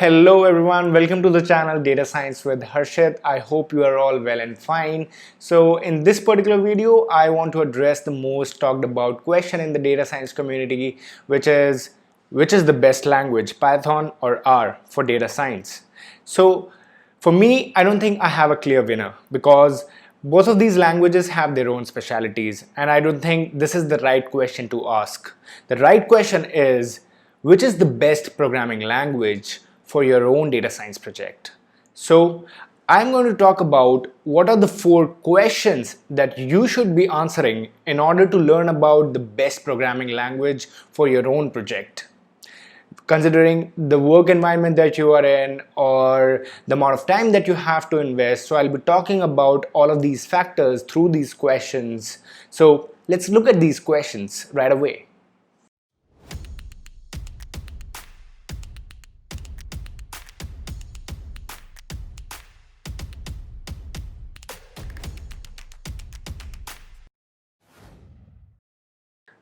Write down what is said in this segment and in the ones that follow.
Hello everyone, welcome to the channel Data Science with Harshit. I hope you are all well and fine. So in this particular video, I want to address the most talked about question in the data science community, which is the best language, Python or R for data science. So for me, I don't think I have a clear winner because both of these languages have their own specialities, and I don't think this is the right question to ask. The right question is, which is the best programming language for your own data science project? So I'm going to talk about what are the 4 questions that you should be answering in order to learn about the best programming language for your own project, considering the work environment that you are in or the amount of time that you have to invest. So I'll be talking about all of these factors through these questions. So let's look at these questions right away.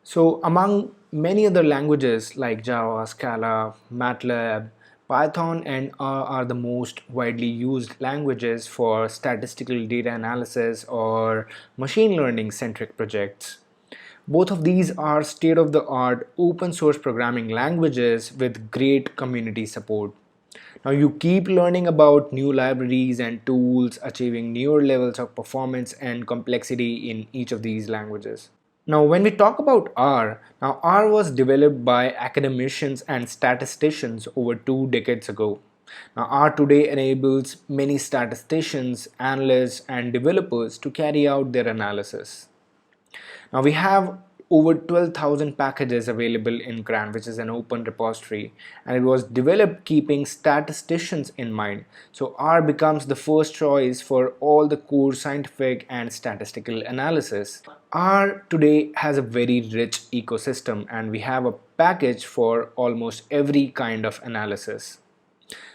So among many other languages like Java, Scala, MATLAB, Python and R are the most widely used languages for statistical data analysis or machine learning centric projects. Both of these are state-of-the-art open source programming languages with great community support. Now you keep learning about new libraries and tools, achieving newer levels of performance and complexity in each of these languages. Now, when we talk about R, now R was developed by academicians and statisticians over 2 decades ago. Now, R today enables many statisticians, analysts, and developers to carry out their analysis. Now we have over 12,000 packages available in CRAN, which is an open repository, and it was developed keeping statisticians in mind. So R becomes the first choice for all the core scientific and statistical analysis. R today has a very rich ecosystem, and we have a package for almost every kind of analysis.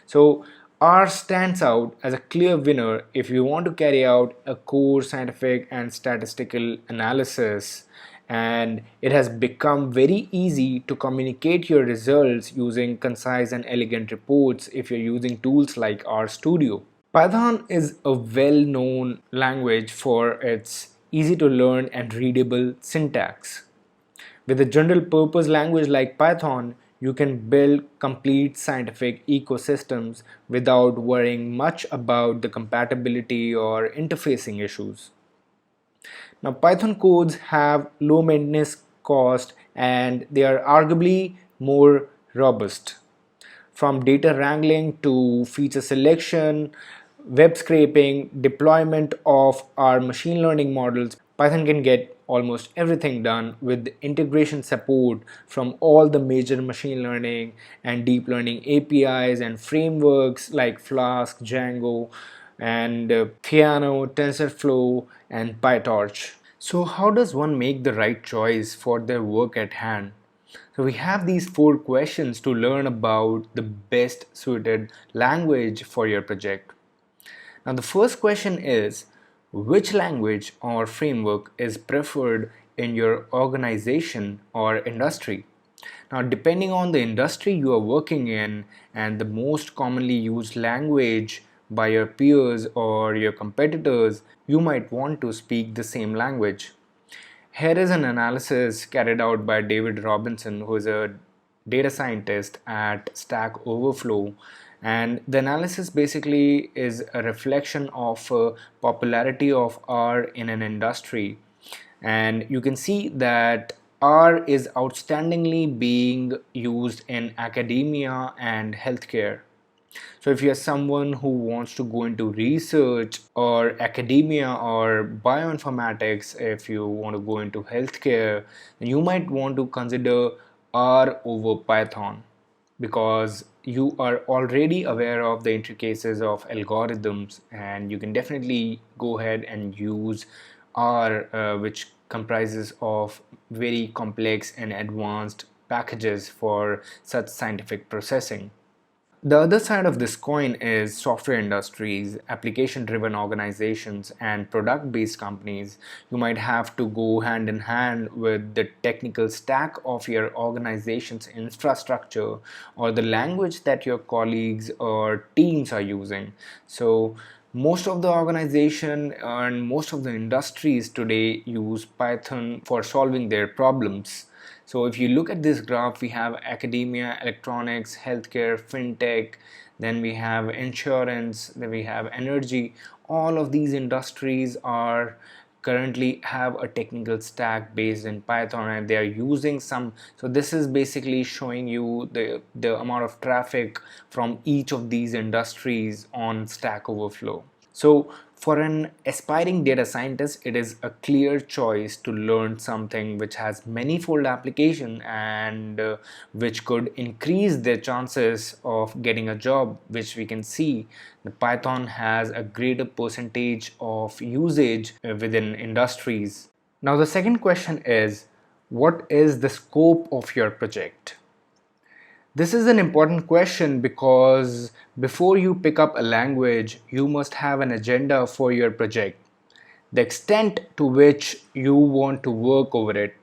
So R stands out as a clear winner if you want to carry out a core scientific and statistical analysis, and it has become very easy to communicate your results using concise and elegant reports if you're using tools like RStudio. Python is a well-known language for its easy to learn and readable syntax. With a general purpose language like Python, you can build complete scientific ecosystems without worrying much about the compatibility or interfacing issues. Now, Python codes have low maintenance cost and they are arguably more robust. From data wrangling to feature selection, web scraping, deployment of our machine learning models, Python can get almost everything done with integration support from all the major machine learning and deep learning APIs and frameworks like Flask, Django, and Theano, TensorFlow, and PyTorch. So how does one make the right choice for their work at hand? So we have these 4 questions to learn about the best suited language for your project. Now the first question is, which language or framework is preferred in your organization or industry? Now depending on the industry you are working in and the most commonly used language by your peers or your competitors, you might want to speak the same language. Here is an analysis carried out by David Robinson, who is a data scientist at Stack Overflow. And the analysis basically is a reflection of popularity of R in an industry. And you can see that R is outstandingly being used in academia and healthcare. So if you're someone who wants to go into research or academia or bioinformatics, if you want to go into healthcare, then you might want to consider R over Python because you are already aware of the intricacies of algorithms, and you can definitely go ahead and use R, which comprises of very complex and advanced packages for such scientific processing. The other side of this coin is software industries, application driven organizations, and product based companies. You might have to go hand in hand with the technical stack of your organization's infrastructure or the language that your colleagues or teams are using. So, most of the organization and most of the industries today use Python for solving their problems. So if you look at this graph, we have academia, electronics, healthcare, fintech, then we have insurance, then we have energy. All of these industries are currently have a technical stack based in Python, and they are using some. So this is basically showing you the amount of traffic from each of these industries on Stack Overflow. So for an aspiring data scientist, it is a clear choice to learn something which has manifold application and which could increase their chances of getting a job, which we can see the Python has a greater percentage of usage within industries. Now the second question is, what is the scope of your project? This is an important question because before you pick up a language, you must have an agenda for your project, the extent to which you want to work over it.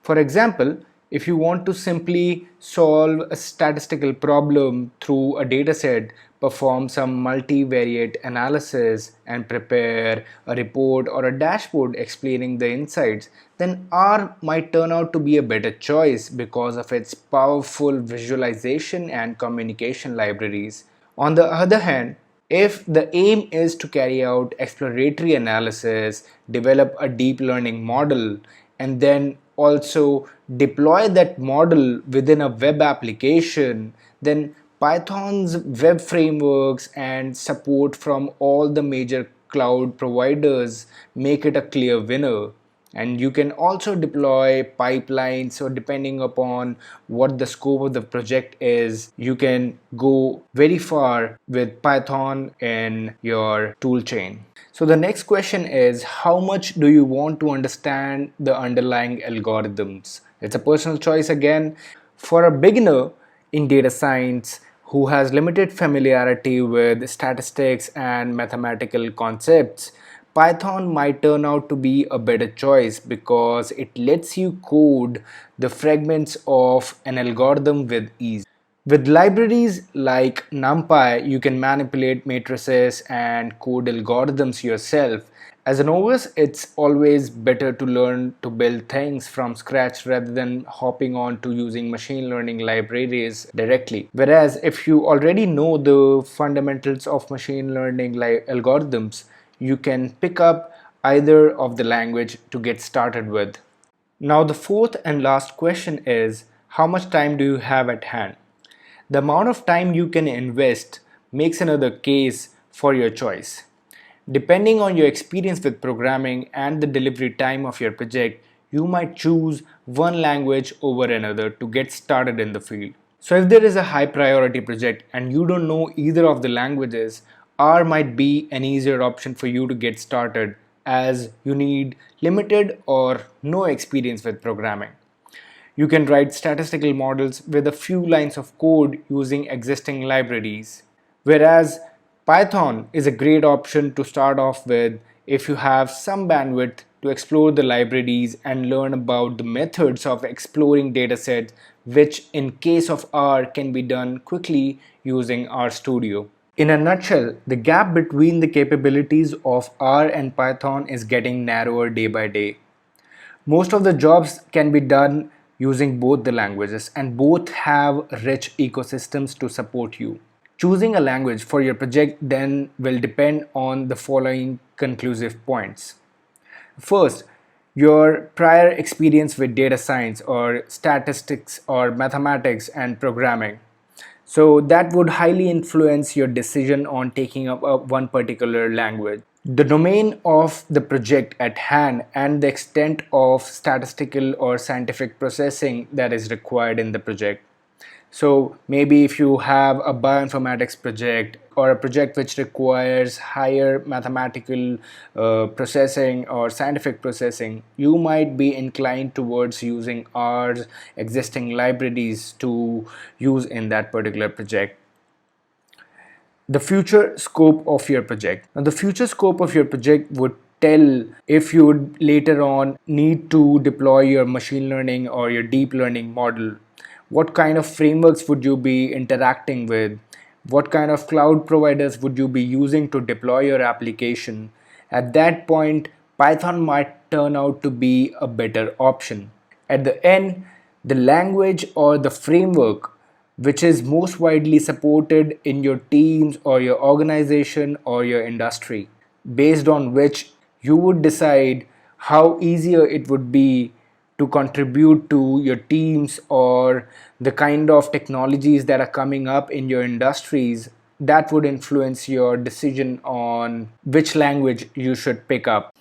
For example, if you want to simply solve a statistical problem through a dataset, perform some multivariate analysis, and prepare a report or a dashboard explaining the insights, then R might turn out to be a better choice because of its powerful visualization and communication libraries. On the other hand, if the aim is to carry out exploratory analysis, develop a deep learning model, and then also deploy that model within a web application, then Python's web frameworks and support from all the major cloud providers make it a clear winner. And you can also deploy pipelines, so depending upon what the scope of the project is, you can go very far with Python in your toolchain. So the next question is, how much do you want to understand the underlying algorithms? It's a personal choice again. For a beginner in data science who has limited familiarity with statistics and mathematical concepts, Python might turn out to be a better choice because it lets you code the fragments of an algorithm with ease. With libraries like NumPy, you can manipulate matrices and code algorithms yourself. As a novice, it's always better to learn to build things from scratch rather than hopping on to using machine learning libraries directly. Whereas if you already know the fundamentals of machine learning algorithms, you can pick up either of the language to get started with. Now the fourth and last question is, how much time do you have at hand? The amount of time you can invest makes another case for your choice. Depending on your experience with programming and the delivery time of your project, you might choose one language over another to get started in the field. So if there is a high priority project and you don't know either of the languages, R might be an easier option for you to get started as you need limited or no experience with programming. You can write statistical models with a few lines of code using existing libraries. Whereas Python is a great option to start off with if you have some bandwidth to explore the libraries and learn about the methods of exploring datasets, which in case of R can be done quickly using RStudio. In a nutshell, the gap between the capabilities of R and Python is getting narrower day by day. Most of the jobs can be done using both the languages, and both have rich ecosystems to support you. Choosing a language for your project then will depend on the following conclusive points. First, your prior experience with data science or statistics or mathematics and programming. So that would highly influence your decision on taking up one particular language. The domain of the project at hand and the extent of statistical or scientific processing that is required in the project. So maybe if you have a bioinformatics project or a project which requires higher mathematical processing or scientific processing, you might be inclined towards using R's existing libraries to use in that particular project. the future scope of your project. Now, the future scope of your project would tell if you would later on need to deploy your machine learning or your deep learning model. What kind of frameworks would you be interacting with? What kind of cloud providers would you be using to deploy your application? At that point, Python might turn out to be a better option. At the end, the language or the framework which is most widely supported in your teams or your organization or your industry, based on which you would decide how easier it would be to contribute to your teams or the kind of technologies that are coming up in your industries that would influence your decision on which language you should pick up.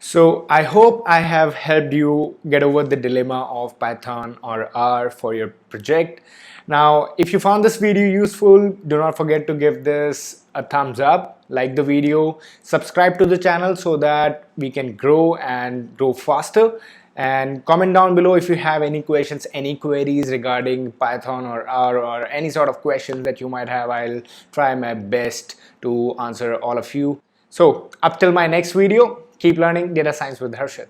So I hope I have helped you get over the dilemma of Python or R for your project. Now, if you found this video useful, do not forget to give this a thumbs up, like the video, subscribe to the channel so that we can grow and grow faster. And comment down below if you have any questions, any queries regarding Python or R or any sort of questions that you might have. I'll try my best to answer all of you. So up till my next video, keep learning data science with Harshit.